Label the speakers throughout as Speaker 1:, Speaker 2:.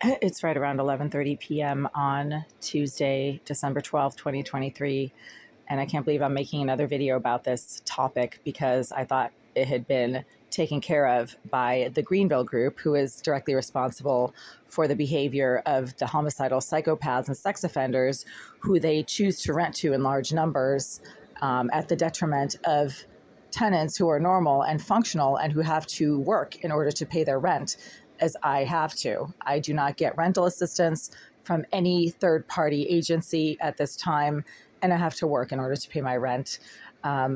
Speaker 1: It's right around 11:30 p.m. on Tuesday, December 12th, 2023. And I can't believe I'm making another video about this topic because I thought it had been taken care of by the Greenville group, who is directly responsible for the behavior of the homicidal psychopaths and sex offenders who they choose to rent to in large numbers at the detriment of tenants who are normal and functional and who have to work in order to pay their rent, as I have to. I do not get rental assistance from any third-party agency at this time, and I have to work in order to pay my rent.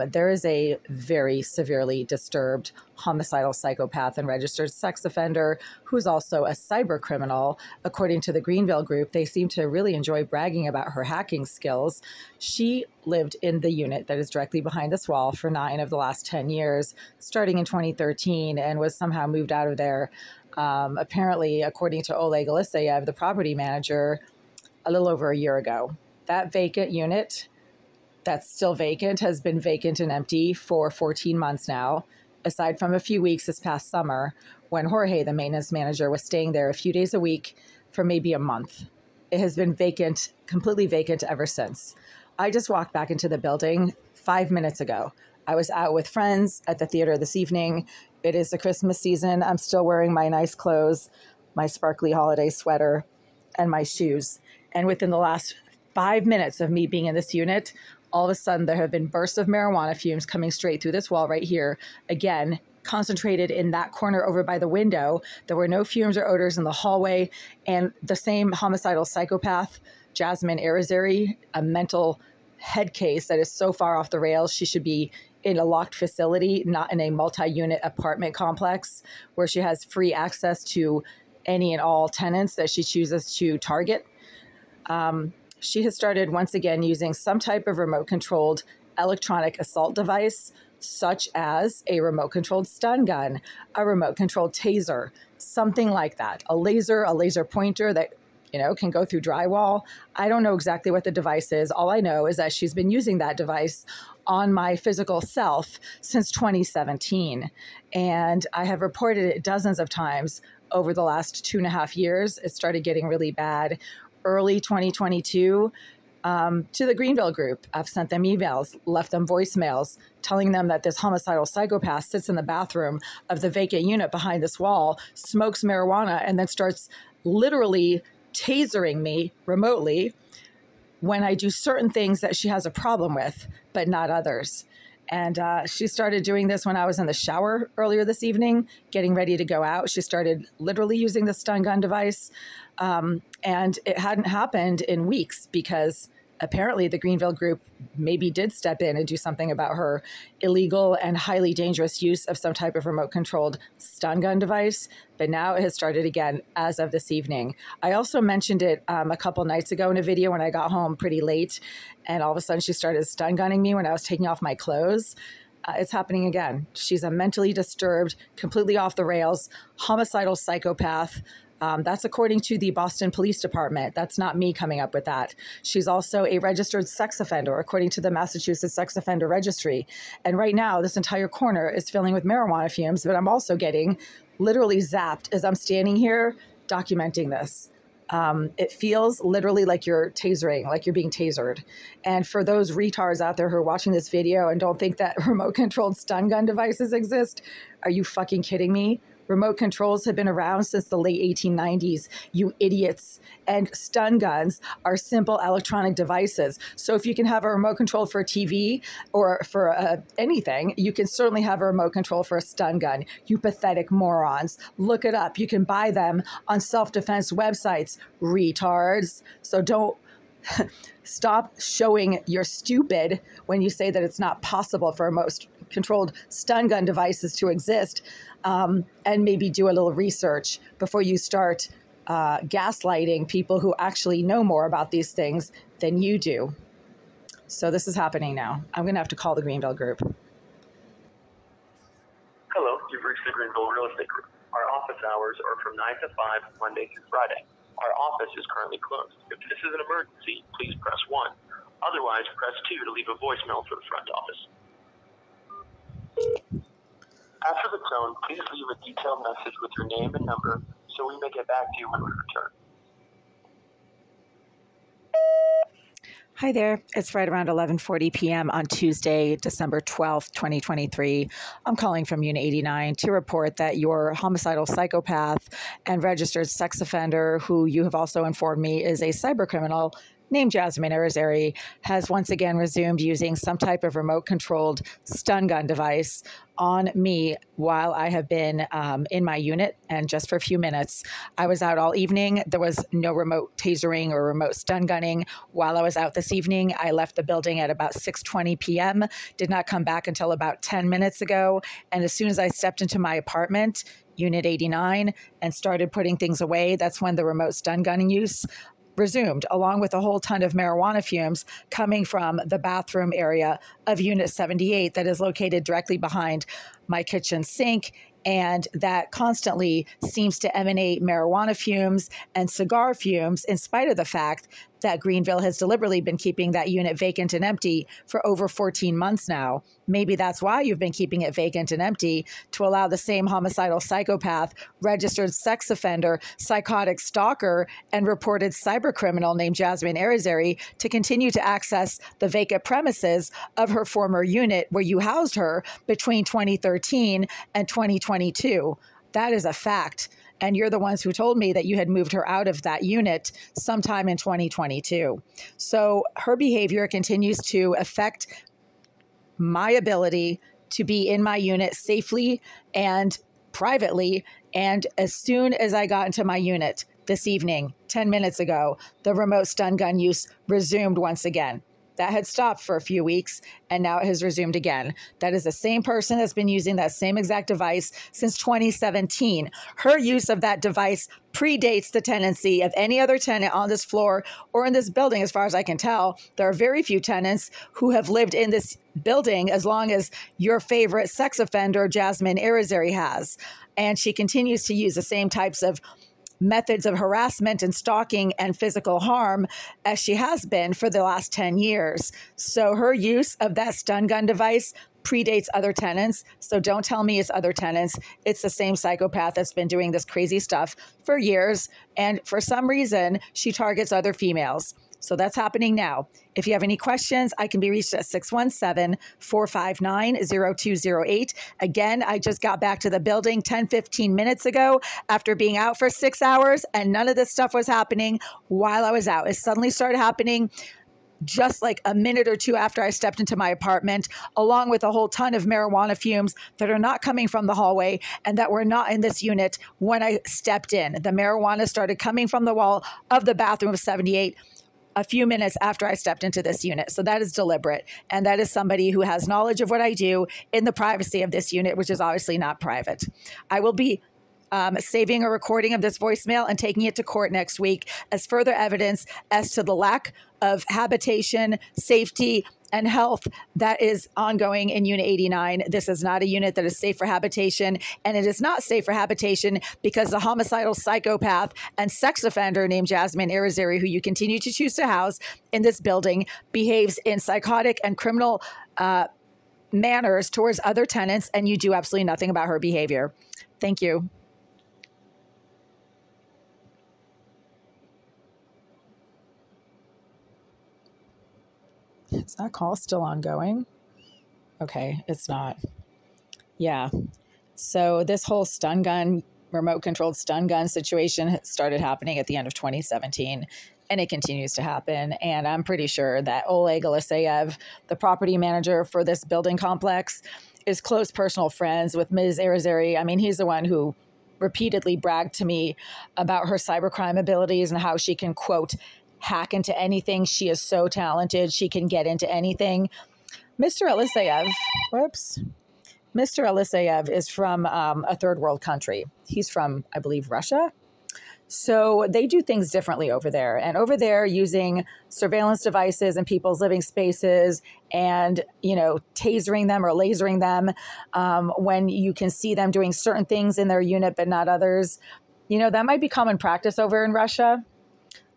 Speaker 1: There is a very severely disturbed homicidal psychopath and registered sex offender who's also a cyber criminal. According to the Greenville group, they seem to really enjoy bragging about her hacking skills. She lived in the unit that is directly behind this wall for 9 of the last 10 years, starting in 2013, and was somehow moved out of there. Apparently, according to Oleg Eliseyev, the property manager, a little over a year ago. That vacant unit that's still vacant has been vacant and empty for 14 months now, aside from a few weeks this past summer when Jorge, the maintenance manager, was staying there a few days a week for maybe a month. It has been vacant, completely vacant ever since. I just walked back into the building 5 minutes ago. I was out with friends at the theater this evening. It is the Christmas season. I'm still wearing my nice clothes, my sparkly holiday sweater, and my shoes. And within the last 5 minutes of me being in this unit, all of a sudden there have been bursts of marijuana fumes coming straight through this wall right here. Again, concentrated in that corner over by the window. There were no fumes or odors in the hallway. And the same homicidal psychopath, Jasmine Irizarry, a mental head case that is so far off the rails, she should be in a locked facility, not in a multi-unit apartment complex where she has free access to any and all tenants that she chooses to target. She has started once again using some type of remote-controlled electronic assault device, such as a remote-controlled stun gun, a remote-controlled taser, something like that. A laser pointer that, can go through drywall. I don't know exactly what the device is. All I know is that she's been using that device on my physical self since 2017. And I have reported it dozens of times over the last 2.5 years. It started getting really bad early 2022 to the Greenville group. I've sent them emails, left them voicemails, telling them that this homicidal psychopath sits in the bathroom of the vacant unit behind this wall, smokes marijuana, and then starts literally tasering me remotely when I do certain things that she has a problem with, but not others. And she started doing this when I was in the shower earlier this evening, getting ready to go out. She started literally using the stun gun device. And it hadn't happened in weeks because apparently the Greenville group maybe did step in and do something about her illegal and highly dangerous use of some type of remote-controlled stun gun device. But now it has started again as of this evening. I also mentioned it a couple nights ago in a video when I got home pretty late, and all of a sudden she started stun gunning me when I was taking off my clothes. It's happening again. She's a mentally disturbed, completely off the rails, homicidal psychopath. That's according to the Boston Police Department. That's not me coming up with that. She's also a registered sex offender, according to the Massachusetts Sex Offender Registry. And right now, this entire corner is filling with marijuana fumes, but I'm also getting literally zapped as I'm standing here documenting this. It feels literally like you're tasering, like you're being tasered. And for those retards out there who are watching this video and don't think that remote-controlled stun gun devices exist, are you fucking kidding me? Remote controls have been around since the late 1890s, you idiots. And stun guns are simple electronic devices. So if you can have a remote control for a TV or for anything, you can certainly have a remote control for a stun gun. You pathetic morons. Look it up. You can buy them on self-defense websites, retards. So don't stop showing you're stupid when you say that it's not possible for remote controlled stun gun devices to exist, and maybe do a little research before you start gaslighting people who actually know more about these things than you do. So this is happening now. I'm going to have to call the Greenville group.
Speaker 2: Hello, you've reached the Greenville Real Estate Group. Our office hours are from 9 to 5, Monday through Friday. Our office is currently closed. If this is an emergency, please press 1. Otherwise, press 2 to leave a voicemail for the front office. After the tone, please leave a detailed message with your name and number, so we may get back to you when we return.
Speaker 1: Hi there. It's right around 11:40 p.m. on Tuesday, December 12th, 2023. I'm calling from Unit 89 to report that your homicidal psychopath and registered sex offender, who you have also informed me is a cybercriminal named Jasmine Arizari, has once again resumed using some type of remote-controlled stun gun device on me while I have been in my unit, and just for a few minutes. I was out all evening. There was no remote tasering or remote stun gunning while I was out this evening. I left the building at about 6:20 p.m., did not come back until about 10 minutes ago, and as soon as I stepped into my apartment, Unit 89, and started putting things away, that's when the remote stun gunning use resumed, along with a whole ton of marijuana fumes coming from the bathroom area of Unit 78 that is located directly behind my kitchen sink, and that constantly seems to emanate marijuana fumes and cigar fumes, in spite of the fact that Greenville has deliberately been keeping that unit vacant and empty for over 14 months now. Maybe that's why you've been keeping it vacant and empty, to allow the same homicidal psychopath, registered sex offender, psychotic stalker, and reported cybercriminal named Jasmine Arizari to continue to access the vacant premises of her former unit where you housed her between 2013 and 2022. That is a fact. And you're the ones who told me that you had moved her out of that unit sometime in 2022. So her behavior continues to affect my ability to be in my unit safely and privately. And as soon as I got into my unit this evening, 10 minutes ago, the remote stun gun use resumed once again. That had stopped for a few weeks, and now it has resumed again. That is the same person that's been using that same exact device since 2017. Her use of that device predates the tenancy of any other tenant on this floor or in this building, as far as I can tell. There are very few tenants who have lived in this building as long as your favorite sex offender, Jasmine Arizari, has. And she continues to use the same types of methods of harassment and stalking and physical harm as she has been for the last 10 years. So her use of that stun gun device predates other tenants. So don't tell me it's other tenants. It's the same psychopath that's been doing this crazy stuff for years. And for some reason, she targets other females. So that's happening now. If you have any questions, I can be reached at 617-459-0208. Again, I just got back to the building 10-15 minutes ago after being out for 6 hours, and none of this stuff was happening while I was out. It suddenly started happening just like a minute or two after I stepped into my apartment, along with a whole ton of marijuana fumes that are not coming from the hallway and that were not in this unit when I stepped in. The marijuana started coming from the wall of the bathroom of 78 a few minutes after I stepped into this unit. So that is deliberate. And that is somebody who has knowledge of what I do in the privacy of this unit, which is obviously not private. I will be saving a recording of this voicemail and taking it to court next week as further evidence as to the lack of habitation, safety, and health that is ongoing in Unit 89. This is not a unit that is safe for habitation, and it is not safe for habitation because the homicidal psychopath and sex offender named Jasmine Arizari, who you continue to choose to house in this building, behaves in psychotic and criminal manners towards other tenants, and you do absolutely nothing about her behavior. Thank you. Is that call still ongoing? Okay, it's not. Yeah. So this whole stun gun, remote controlled stun gun situation started happening at the end of 2017, and it continues to happen. And I'm pretty sure that Oleg Aliseyev, the property manager for this building complex, is close personal friends with Ms. Arizari. I mean, he's the one who repeatedly bragged to me about her cybercrime abilities and how she can, quote, hack into anything. She is so talented. She can get into anything. Mr. Aliseyev, Mr. Aliseyev is from a third world country. He's from, I believe, Russia. So they do things differently over there. And over there, using surveillance devices in people's living spaces and, tasering them or lasering them when you can see them doing certain things in their unit but not others. That might be common practice over in Russia,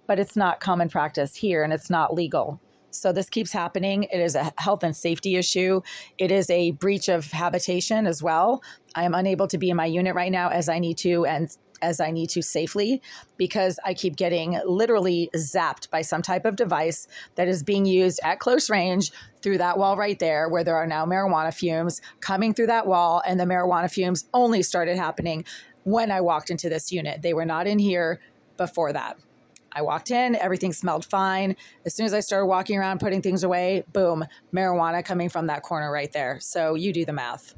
Speaker 1: but it's not common practice here, and it's not legal. So this keeps happening. It is a health and safety issue. It is a breach of habitation as well. I am unable to be in my unit right now as I need to, and as I need to safely, because I keep getting literally zapped by some type of device that is being used at close range through that wall right there, where there are now marijuana fumes coming through that wall. And the marijuana fumes only started happening when I walked into this unit. They were not in here before that. I walked in, everything smelled fine. As soon as I started walking around, putting things away, boom, marijuana coming from that corner right there. So you do the math.